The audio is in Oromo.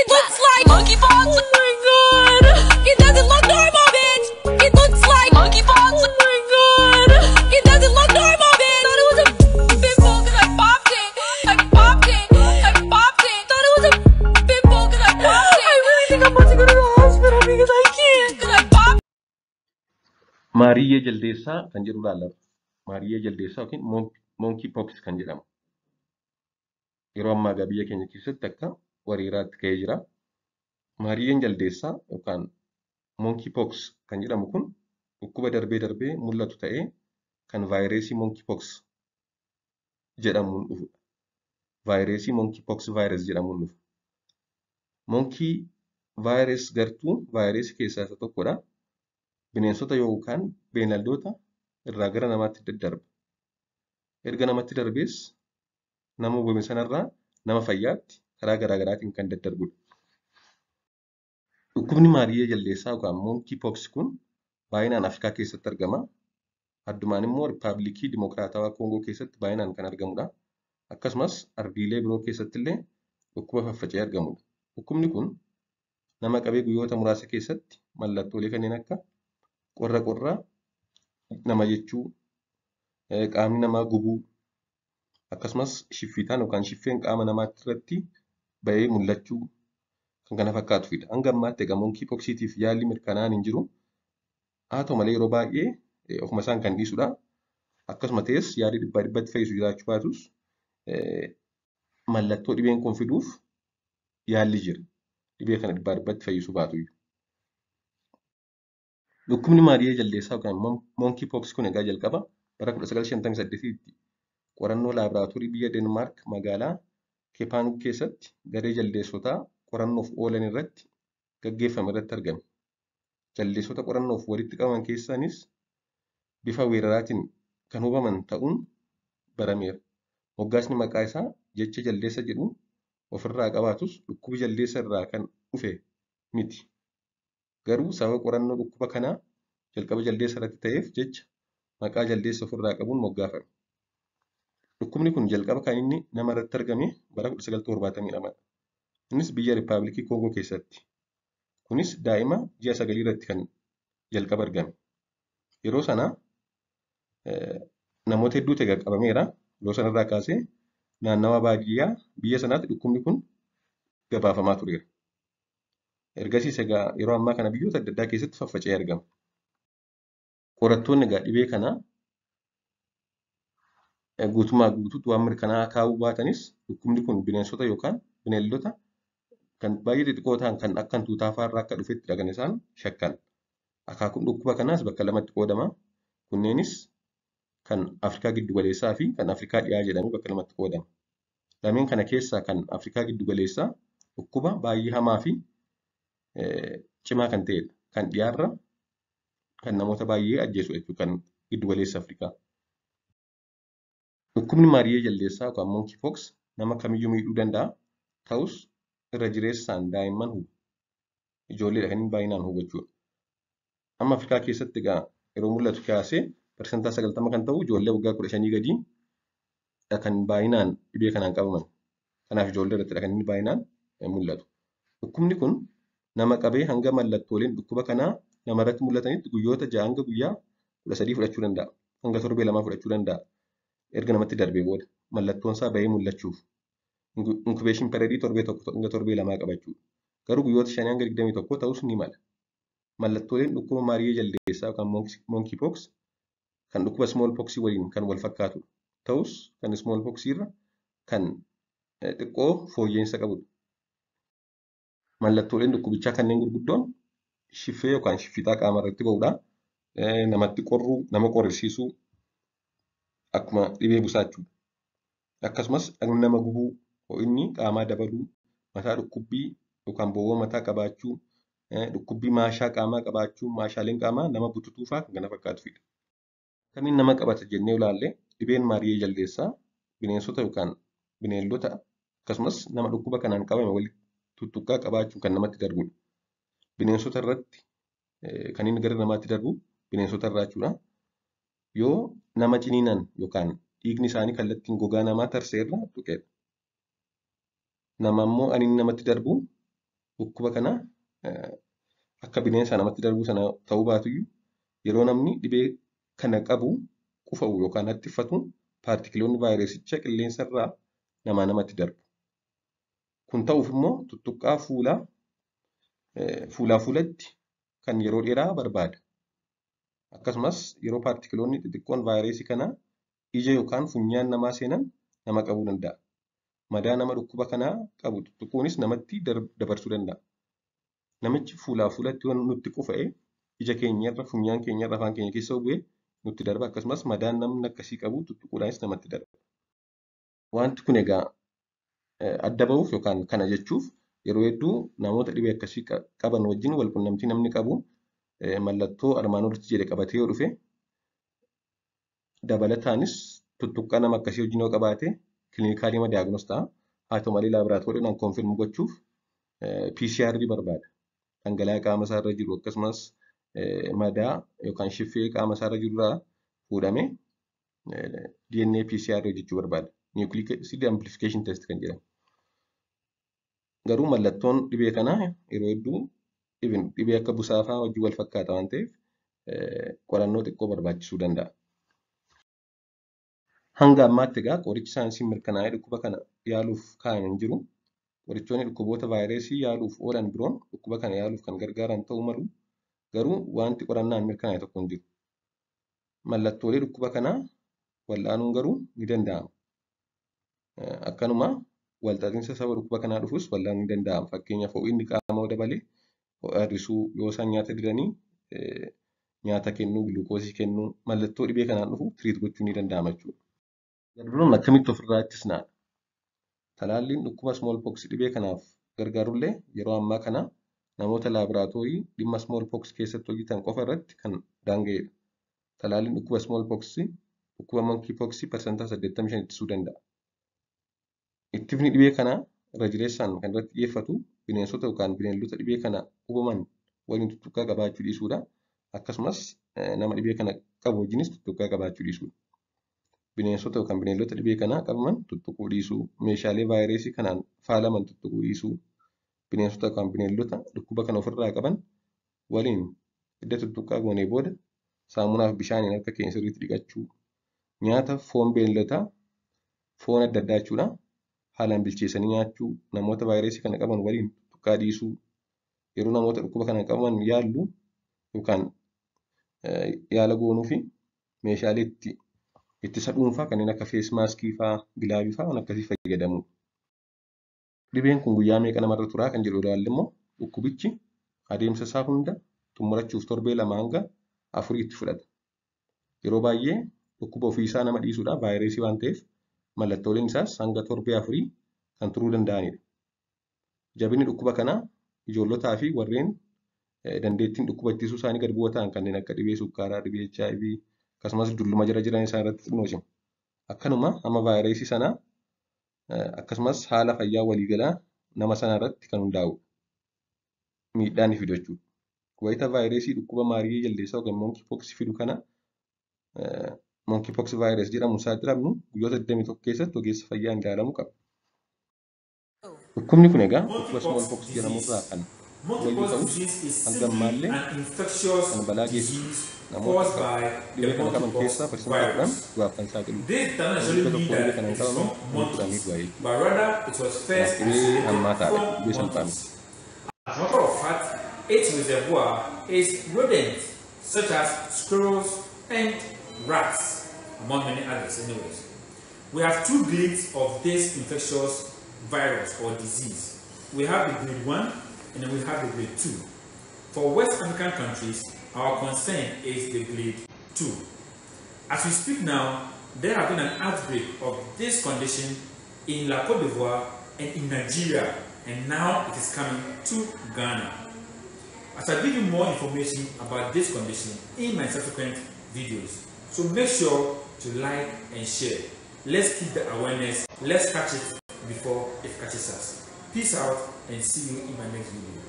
It looks like monkeypox. Oh my god. It doesn't look normal, bitch. It looks like monkeypox. Oh my god. It doesn't look normal, bitch. Thought it was a pimple because I popped it. I popped it. I popped it. Thought it was a pimple because I popped it. I really think I'm about to go to the hospital because I can't. Because I popped. Maariyyee jaldeessaa kan jedhu laallatu. Maariyyee jaldeessaa yookiin monkeypox kan jedhamu. Yeroo ammaa egaa biyya keenya keessatti akka weeraraatti ka'ee jira. Maariyyeen jaldeessaa yookaan monkeypox kan jedhamu kun dhukkuba darbee darbee mul'atu ta'ee kan vaayirasii monkeypox jedhamuun dhufudha. Vaayirasii monkeypox virus jedhamuun dhufu. Monkey virus gartuu vaayirasii keessaa isa tokkodha. Bineensota yookaan beelladoota irraa gara namaatti daddarba. Erga namatti darbees nama hubame sanarraa nama fayyaatti karaa garaa garaatiin kan daddarbudha. Dhukkubni maariyyee jaldeessaa yookaan monkeypox kun baay'inaan Afrikaa keessatti argama. Addumaan immoo Riippaabilikii Dimokiraatawaa Koongoo keessatti baay'inaan kan argamudha. Akkasumas ardiilee biroo keessatti illee dhukkuba faffaca'ee argamudha. Dhukkubni kun nama qabee guyyoota muraasa keessatti mallattoolee kanneen akka qorra nama jechuu, qaamni namaa gubuu, akkasumas shiffitaan yookaan shiffeen qaama namaatti irratti bahee mul'achuu kan kana fakkaatu fida. Hanga ammaatti egaa monkeypoxiitiif yaalli mirkanaa'aan hin jiru. Haa ta'u malee yeroo baay'ee ofuma isaan kan dhiisudha. Akkasuma ta'es yaalii dhibbaa dhibbatti fayyisu jiraachuu baatus mallattoo dhibeen kun fiduuf yaalli jira. Dhibee kana dhibbaa dhibbatti fayyisuu baatuyyuu. Dhukkubni maariyyee jaldeessaa yookaan monkeypox kun egaa jalqaba bara 1958tti qorannoo laaboraatoorii biyya Deenmaark magaalaa Keepang keessatti garee jaldeessotaa qorannoof oolan irratti gaggeeffame irratti argame. Jaldeessota qorannoof walitti qabaman keessaanis bifa weeraraatiin kan hubaman ta'uun barameera. Moggaasni maqaa isaa jecha jaldeessa jedhu ofirraa qabaatus dhukkubi jaldeessa irraa kan dhufe miti. Garuu sababa qorannoo dhukkuba kanaa jalqaba jaldeessa irratti ta'eef jecha maqaa jaldeessa ofirraa qabuun moggaafame. Dhukkubni kun jalqaba kan inni nama irratti argame bara 1972dha. Innis biyya Riippaabilikii Koongoo keessatti. Kunis daa'ima ji'a 9 irratti kan jalqaba argame. Yeroo sana namoota hedduutu egaa qabameera. Yeroo sanarraa kaasee naannawa baadiyyaa biyya sanaatti dhukkubni kun gabaafamaa tureera. Ergasiis egaa yeroo ammaa kana biyyoota adda addaa keessatti faffaca'ee argama. Qorattoonni egaa dhibee kana guutumaa guutuutti waan mirkanaa'aa kaa'uu baatanis dhukkubni kun bineensota yookaan bineeldota kan baay'ee xixiqqoo ta'an kan akka hantuutaa fa'aarraa akka dhufettidha kan isaan shakkan. Akaakuun dhukkuba kanaas bakka lamatti qoodama. Kunneenis kan Afrikaa Giddugaleessaa fi kan Afrikaa Dhiyaa jedhamee bakka lamatti qoodama. Lameen kana keessaa kan Afrikaa Giddugaleessaa dhukkuba baay'ee hamaa fi cimaa kan ta'edha. Kan dhiyaarra kan namoota baay'ee ajjeesu jechuudha kan giddugaleessa Afrikaa. Dhukkubni maariyyee jaldeessaa yookaan monkeypox nama kamiyyuu miidhuu danda'a. Ta'us irra jireessaan daa'imman huba. Ijoolleedha kan inni baay'inaan hubu jechuudha. Amma Afrikaa keessatti egaa yeroo mul'atu kaasee parsantaa 90 kan ta'u ijoollee waggaa 15 gadii kan baay'inaan dhibee kanaan qabaman. Kanaaf ijoollee irrattidha kan inni baay'inaan mul'atu. Dhukkubni kun nama qabee hanga mallattooleen dhukkuba kanaa namarratti mul'atanitti guyyoota 6 hanga guyyaa 13 fudhachuu danda'a. Hanga torbee 2 fudhachuu danda'a. Erga namatti darbee booda mallattoon isaa bahee mul'achuuf inkubeeshin periodii torbee tokko hanga torbee 2 qabachuudha. Garuu guyyoota 5 hanga 21 ta'us ni mala. Mallattooleen dhukkuba maariyyee jaldeessaa yookaan monkeypox kan dhukkuba smallpox waliin kan wal fakkaatudha. Ta'us kan smallpox irra kan xiqqoo fooyya'insa qabudha. Mallattooleen dhukkubichaa kanneen gurguddoon shiffee yookaan shiffitaa qaama irratti ba'uudha. Namatti qorruu, nama qorrisiisuu, akkuma dhibee busaachuudha. Akkasumas dhagni nama gubuu, ho'inni qaamaa dabaluu, mataa dhukkubbii yookaan bowwaa mataa qabaachuu, dhukkubbii maashaa qaamaa qabaachuu, maashaaleen qaamaa nama bututuu fa'aa kan kana fakkaatudha. Kamiin nama qabata jennee ilaalle dhibeen maariyyee jaldeessaa bineensota yookaan bineeldota akkasumas nama dhukkuba kanaan qabame walitti tuttuqqaa qabaachuun kan namatti darbudha. Bineensota irratti kan inni gara namaatti darbu bineensota irraa jechuudha. Yoo nama ciniinan yookaan dhiigni isaanii kallattiin gogaa namaa tarsee irra tuqedha. Nama immoo ani namatti darbu dhukkuba kana akka bineensa namatti darbu sana ta'uu baatuyyuu yeroo namni dhibee kana qabu qufa'u yookaan hattiffatu paartikiloonni vaayirasicha qilleensarraa namatti darbu. Kun ta'uuf immoo tuttuqqaa fuulaa fuulatti kan yeroo dheeraa barbaada. Akkasumas yeroo paartikiloonni xixiqqoon vaayirasii kana ija yookaan funyaan namaa seenan nama qabuu danda'a. Madaa nama dhukkuba kanaa qabu tuttuquunis namatti dabarsuu danda'a. Namichi fuulaa fuulatti waan nutti qufa'e ija keenyarra, funyaan keenyarra, afaan keenya keessa bu'ee nutti darba. Akkasumas madaan namni akkasii qabu tuttuquudhaanis namatti darba. Wanti kun egaa adda ba'uuf yookaan kana jechuuf yeroo hedduu namoota dhibee akkasii qaban wajjin wal quunnamtii namni qabu mallattoo armaan olitti jedhe qabatee yoo dhufe dabalataanis tuttuqqaa nama akkasii wajjin yoo qabaate kilinikaalii diyaagnoos ta'a. Haa ta'u malee laaboraatooriidhaan koonfirm gochuuf PCR barbaada. Dhangala'aa qaama isaarra jiru akkasumas madaa yookaan shiffee qaama isaarra jirurraa fuudhamee DNA PCR hojjechuu barbaada. Nucleic acid amplification test kan jedhamu. Garuu mallattoon dhibee kanaa yeroo hedduu dhibee akka busaafaa wajjin wal fakkaata waan ta'eef qorannoo xiqqoo barbaachisuu danda'a. Hanga ammaatti egaa qorichi saayinsiin mirkanaa'ee dhukkuba kana yaaluuf kaa'ame hin jiru. Qorichoonni dhukkuboota vaayirasii yaaluuf oolan biroon dhukkuba kana yaaluuf kan gargaaran ta'uu malu. Garuu wanti qorannaan mirkanaa'e tokko hin jiru. Mallattoolee dhukkuba kanaa wal'aanuun garuu ni danda'ama. Akkanuma walxaxiinsa sababa dhukkuba kanaa dhufus wal'aanuun ni danda'ama. Fakkeenyaaf ho'iinsi qaamaa dabalee hir'isuu yoo isaan nyaata didanii nyaata kennuu, gulukoosii kennuu mallattoo dhibee kanaan dhufu tiriit gochuun ni danda'ama jechuudha. Garbiroon akkamitti ofirraa ittisnaadha? Talaalliin dhukkuba smallpox dhibee kanaaf gargaarullee yeroo ammaa kana namoota laaboraatoorii dhimma smallpox keessatti hojjetan qofa irratti kan daanga'edha. Talaalliin dhukkuba smallpox dhukkuba monkeypox parsantaa 85 ittisuu danda'a. Ittifni dhibee kanaa irra jireessaan kan irratti xiyyeeffatu bineensota yookaan bineeldota dhibee kana hubaman waliin tuttuqqaa qabaachuu dhiisuudha. Akkasumas nama dhibee kana qabu wajjinis tuttuqqaa qabaachuu dhiisuudha. Bineensota yookaan bineeldota dhibee kanaa qabaman tuttuquu dhiisuu, meeshaalee vaayirasii kanaan faalaman tuttuquu dhiisuu, bineensota yookaan bineeldota dhukkuba kana ofirraa qaban waliin edda tuttuqqaa goonee booda saamunaa fi bishaaniin harka keenya sirriitti dhiqachuu, nyaata foon beeyladaa, foon adda addaa jechuudha. Haalaan bilcheessanii nyaachuu, namoota vaayirasii kana qaban waliin tuttuqqaa dhiisuu, yeroo namoota dhukkuba kana qaban yaallu yookaan yaala goonuu fi meeshaalee ittisa dhuunfaa kanneen akka fees maaskii fa'aa, gilaavii fa'aa waan akkasii fayyadamuu. Dhibeen kun guyyaa meeqa namarra turaa kan jedhu ilaalle immoo dhukkubichi adeemsa isaa hunda xumurachuuf torbee 2 hanga 4 itti fudhata. Yeroo baay'ee dhukkuba ofii isaa nama dhiisuudha vaayirasii waan ta'eef mallattooleen isaas hanga torbee 4 kan turuu danda'anidha. Jabinni dhukkuba kanaa ijoollotaa fi warreen dandeettiin dhukkuba ittisuu isaanii gad bu'aa ta'an kanneen akka dhibee sukkaaraa, dhibee HIV akkasumas dulluma jala jiran isaa irratti xinnoo cima. Akkanuma amma vaayirasii sanaa akkasumas haala fayyaa waliigalaa nama sanaa irratti kan hundaa'u miidhaa ni fidu jechuudha. Wayita vaayirasii dhukkuba maarii jaldeessaa yookaan monkeypox fidu kana monkeypox virus jedhamu saaxilamnu guyyoota 21 keessatti ogeessa fayyaan ilaalamuu qaba. Dhukkubni kun egaa dhukkuba smallpox jedhamurraa kan wayyu ta'us hanga ammaallee kan balaa geessisu namoota dhibee kana qaban keessaa parsantaa 10 du'aaf kan saaxilu. Dhibee tokko dhibee kana hin qabaman dhibee du'aa jechuudha. Dhibee hammaataadha. Dhibee salphaa miti. As a matter of fact, its reservoir is rodents such as squirrels and rats, among many others anyways. We have 2 grades of this infectious virus or disease. We have the grade 1 and then we have the grade 2. For West African countries, our concern is the grade 2. As we speak now, there have been an outbreak of this condition in La Côte d'Ivoire and in Nigeria, and now it is coming to Ghana. As I give you more information about this condition in my subsequent videos, so make sure to like and share. Let's keep the awareness. Let's catch it before it catches us. Peace out and see you in my next video.